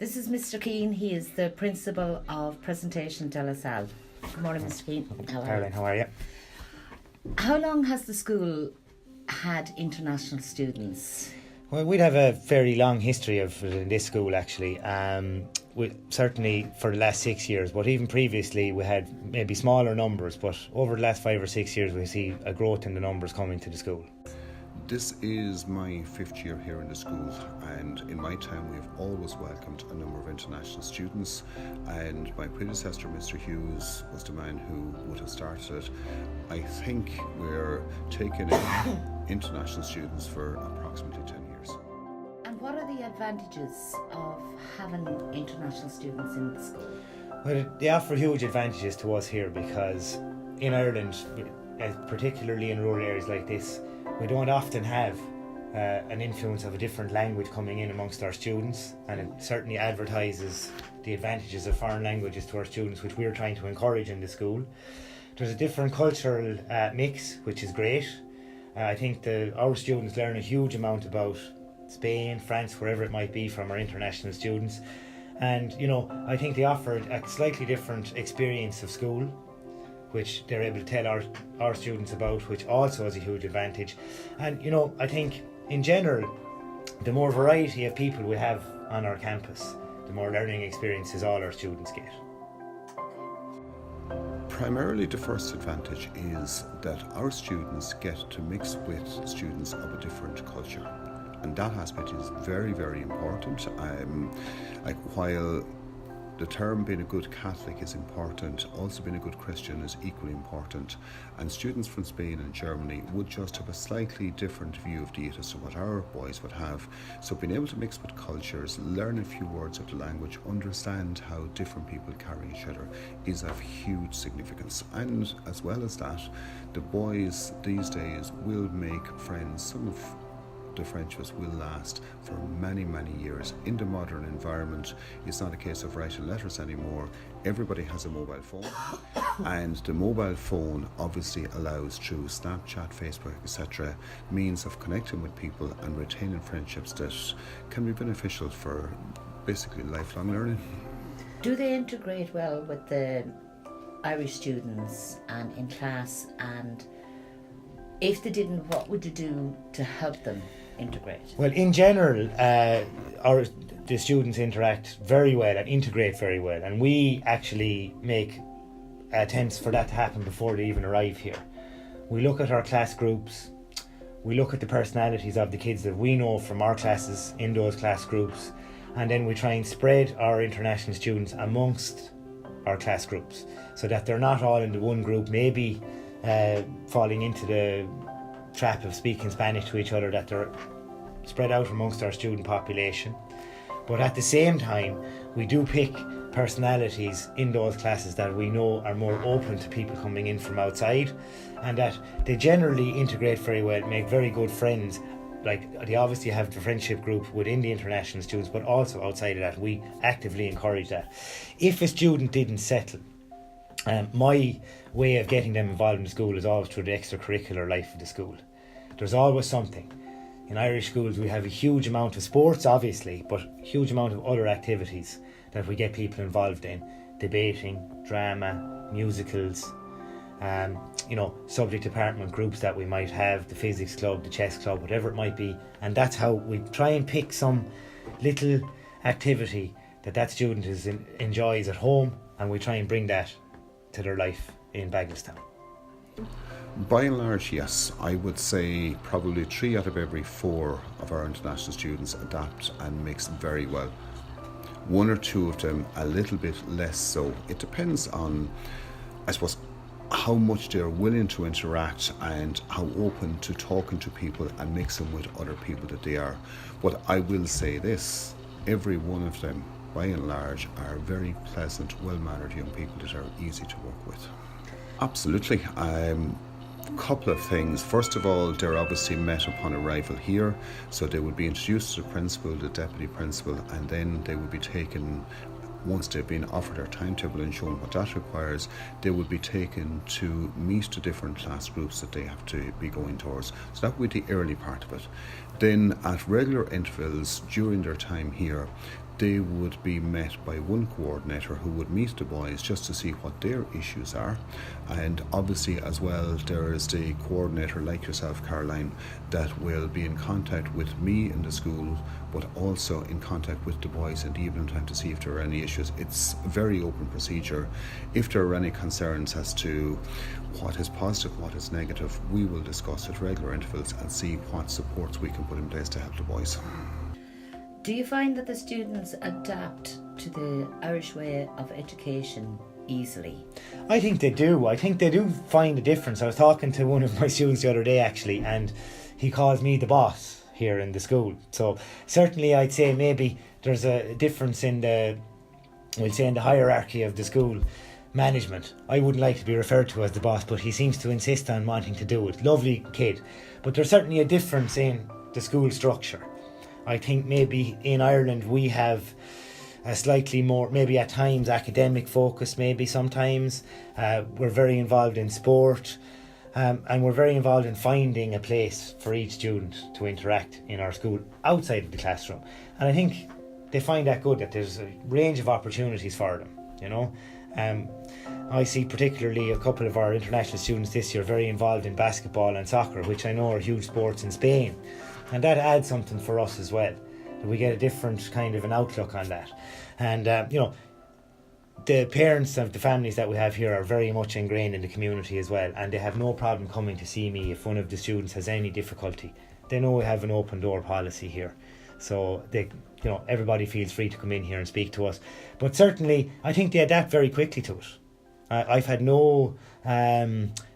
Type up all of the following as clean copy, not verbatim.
This is Mr. Keane. He is the principal of Presentation de la Salle. Good morning, Mr. Keane. Caroline, how are you? How long has the school had international students? Well, we'd have a very long history of it in this school, actually. Certainly for the last 6 years, but even previously we had maybe smaller numbers, but over the last 5 or 6 years we see a growth in the numbers coming to the school. This is my 5th year here in the school, and in my time we've always welcomed a number of international students, and my predecessor, Mr. Hughes, was the man who would have started it. I think we're taking in international students for approximately 10 years. And what are the advantages of having international students in the school? Well, they offer huge advantages to us here because in Ireland, particularly in rural areas like this, we don't often have an influence of a different language coming in amongst our students, and it certainly advertises the advantages of foreign languages to our students, which we're trying to encourage in the school. There's a different cultural mix, which is great. I think our students learn a huge amount about Spain, France, wherever it might be, from our international students. And, I think they offer a slightly different experience of school, which they're able to tell our students about, which also has a huge advantage. And, I think in general, the more variety of people we have on our campus, the more learning experiences all our students get. Primarily, the first advantage is that our students get to mix with students of a different culture, and that aspect is very, very important. While the term being a good Catholic is important, also being a good Christian is equally important, and students from Spain and Germany would just have a slightly different view of it as to what our boys would have. So being able to mix with cultures, learn a few words of the language, understand how different people carry each other is of huge significance. And as well as that, the boys these days will make friends. Some of the friendships will last for many, many years. In the modern environment, it's not a case of writing letters anymore. Everybody has a mobile phone, and the mobile phone obviously allows, through Snapchat, Facebook, etc., means of connecting with people and retaining friendships that can be beneficial for basically lifelong learning. Do they integrate well with the Irish students and in class? And if they didn't, what would you do to help them integrate? Well, in general, the students interact very well and integrate very well, and we actually make attempts for that to happen before they even arrive here. We look at our class groups, we look at the personalities of the kids that we know from our classes in those class groups, and then we try and spread our international students amongst our class groups so that they're not all in the one group, maybe falling into the trap of speaking Spanish to each other, that they're spread out amongst our student population. But at the same time, we do pick personalities in those classes that we know are more open to people coming in from outside, and that they generally integrate very well, make very good friends. Like, they obviously have the friendship group within the international students, but also outside of that, we actively encourage that. If a student didn't settle, my way of getting them involved in the school is always through the extracurricular life of the school. There's always something. In Irish schools we have a huge amount of sports, obviously, but a huge amount of other activities that we get people involved in. Debating, drama, musicals, subject department groups that we might have, the physics club, the chess club, whatever it might be. And that's how we try and pick some little activity that student enjoys at home, and we try and bring that to their life in Bagelstown. By and large, yes. I would say probably 3 out of every 4 of our international students adapt and mix very well. 1 or 2 of them a little bit less so. It depends on, I suppose, how much they're willing to interact and how open to talking to people and mixing with other people that they are. But I will say this, every one of them, by and large, are very pleasant, well-mannered young people that are easy to work with. Absolutely. Couple of things. First of all, they're obviously met upon arrival here, so they would be introduced to the principal, the deputy principal, and then they would be taken, once they've been offered their timetable and shown what that requires, they would be taken to meet the different class groups that they have to be going towards. So that would be the early part of it. Then at regular intervals during their time here, they would be met by one coordinator who would meet the boys just to see what their issues are. And obviously as well, there is the coordinator like yourself, Caroline, that will be in contact with me in the school, but also in contact with the boys in the evening time to see if there are any issues. It's a very open procedure. If there are any concerns as to what is positive, what is negative, we will discuss at regular intervals and see what supports we can put in place to help the boys. Do you find that the students adapt to the Irish way of education easily? I think they do. I think they do find a difference. I was talking to one of my students the other day actually, and he calls me the boss here in the school. So certainly I'd say maybe there's a difference in the hierarchy of the school management. I wouldn't like to be referred to as the boss, but he seems to insist on wanting to do it. Lovely kid. But there's certainly a difference in the school structure. I think maybe in Ireland we have a slightly more, maybe at times, academic focus, maybe sometimes. We're very involved in sport, and we're very involved in finding a place for each student to interact in our school outside of the classroom. And I think they find that good, that there's a range of opportunities for them, you know. I see particularly a couple of our international students this year very involved in basketball and soccer, which I know are huge sports in Spain. And that adds something for us as well. We get a different kind of an outlook on that. And, you know, the parents of the families that we have here are very much ingrained in the community as well. And they have no problem coming to see me if one of the students has any difficulty. They know we have an open door policy here. So they, you know, everybody feels free to come in here and speak to us. But certainly, I think they adapt very quickly to it. I've had no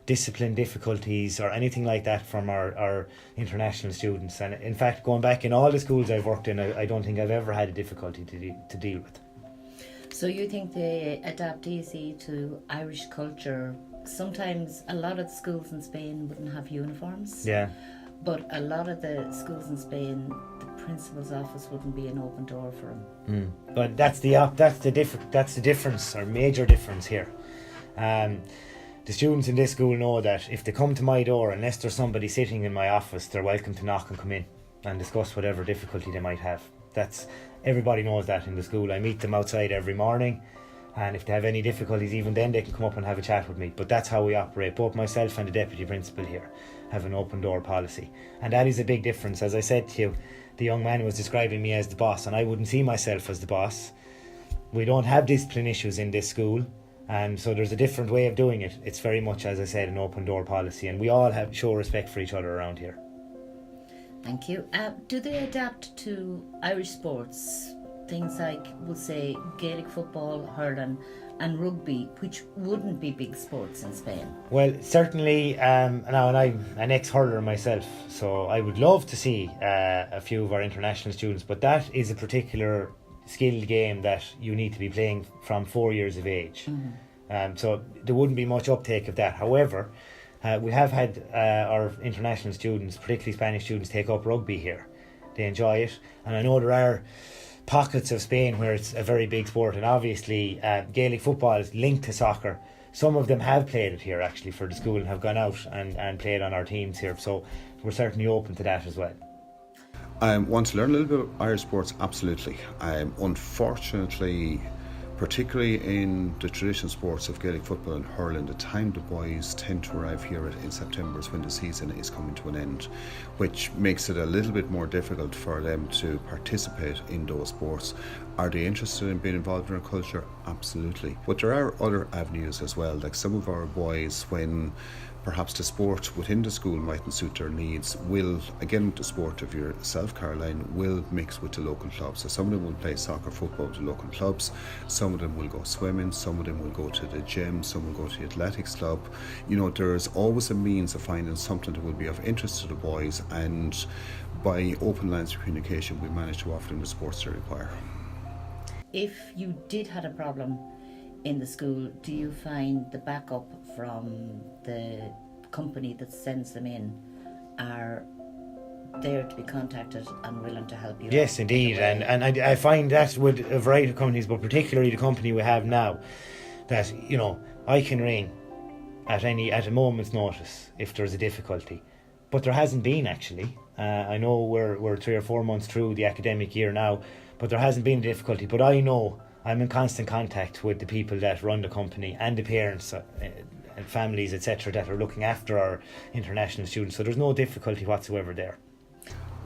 discipline difficulties or anything like that from our international students. And in fact, going back in all the schools I've worked in, I don't think I've ever had a difficulty to deal with. So you think they adapt easy to Irish culture? Sometimes a lot of the schools in Spain wouldn't have uniforms. Yeah. But a lot of the schools in Spain, the principal's office wouldn't be an open door for them. But that's the difference, or major difference here. The students in this school know that if they come to my door, unless there's somebody sitting in my office, they're welcome to knock and come in and discuss whatever difficulty they might have. Everybody knows that in the school. I meet them outside every morning, and if they have any difficulties, even then they can come up and have a chat with me. But that's how we operate. Both myself and the deputy principal here have an open door policy, and that is a big difference. As I said to you, the young man was describing me as the boss, and I wouldn't see myself as the boss. We don't have discipline issues in this school. And so there's a different way of doing it. It's very much, as I said, an open door policy, and we all show respect for each other around here. Thank you. Do they adapt to Irish sports? Things like, we'll say, Gaelic football, hurling and rugby, which wouldn't be big sports in Spain. Well, certainly, now, and I'm an ex-hurler myself, so I would love to see a few of our international students, but that is a particular skilled game that you need to be playing from 4 years of age. So there wouldn't be much uptake of that. However, we have had our international students, particularly Spanish students, take up rugby here. They enjoy it, and I know there are pockets of Spain where it's a very big sport, and obviously Gaelic football is linked to soccer. Some of them have played it here actually for the school and have gone out and played on our teams here, so we're certainly open to that as well. Want to learn a little bit about Irish sports? Absolutely. Unfortunately, particularly in the traditional sports of Gaelic football and hurling, the time the boys tend to arrive here in September is when the season is coming to an end, which makes it a little bit more difficult for them to participate in those sports. Are they interested in being involved in our culture? Absolutely. But there are other avenues as well, like some of our boys, when perhaps the sport within the school mightn't suit their needs, will, again, the sport of yourself, Caroline, will mix with the local clubs. So some of them will play soccer, football with the local clubs, some of them will go swimming, some of them will go to the gym, some will go to the athletics club. You know, there's always a means of finding something that will be of interest to the boys, and by open lines of communication we manage to offer them the sports they require. If you did have a problem in the school, do you find the backup from the company that sends them in are there to be contacted and willing to help you? Yes, indeed, and I find that with a variety of companies, but particularly the company we have now, that, you know, I can ring at a moment's notice if there's a difficulty, but there hasn't been actually. I know we're 3 or 4 months through the academic year now, but there hasn't been a difficulty. But I know I'm in constant contact with the people that run the company and the parents and families, etc., that are looking after our international students. So there's no difficulty whatsoever there.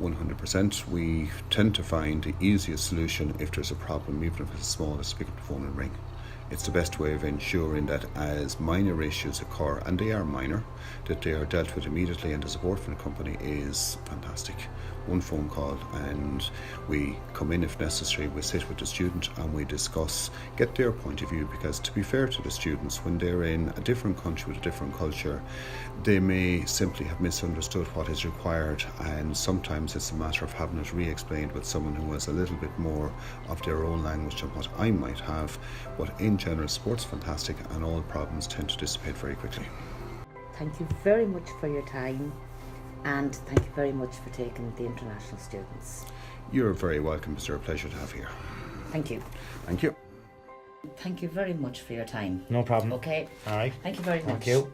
100%. We tend to find the easiest solution if there's a problem, even if it's small, is to pick up the phone and ring. It's the best way of ensuring that as minor issues occur, and they are minor, that they are dealt with immediately, and the support from the company is fantastic. One phone call and we come in if necessary, we sit with the student and we discuss, get their point of view, because to be fair to the students, when they're in a different country with a different culture, they may simply have misunderstood what is required, and sometimes it's a matter of having it re-explained with someone who has a little bit more of their own language than what I might have. But in general, sport's fantastic and all problems tend to dissipate very quickly. Thank you very much for your time, and thank you very much for taking the international students. You're very welcome. It's a pleasure to have here. Thank you. Thank you. Thank you very much for your time. No problem. Okay. All right. Thank you very much. Thank you.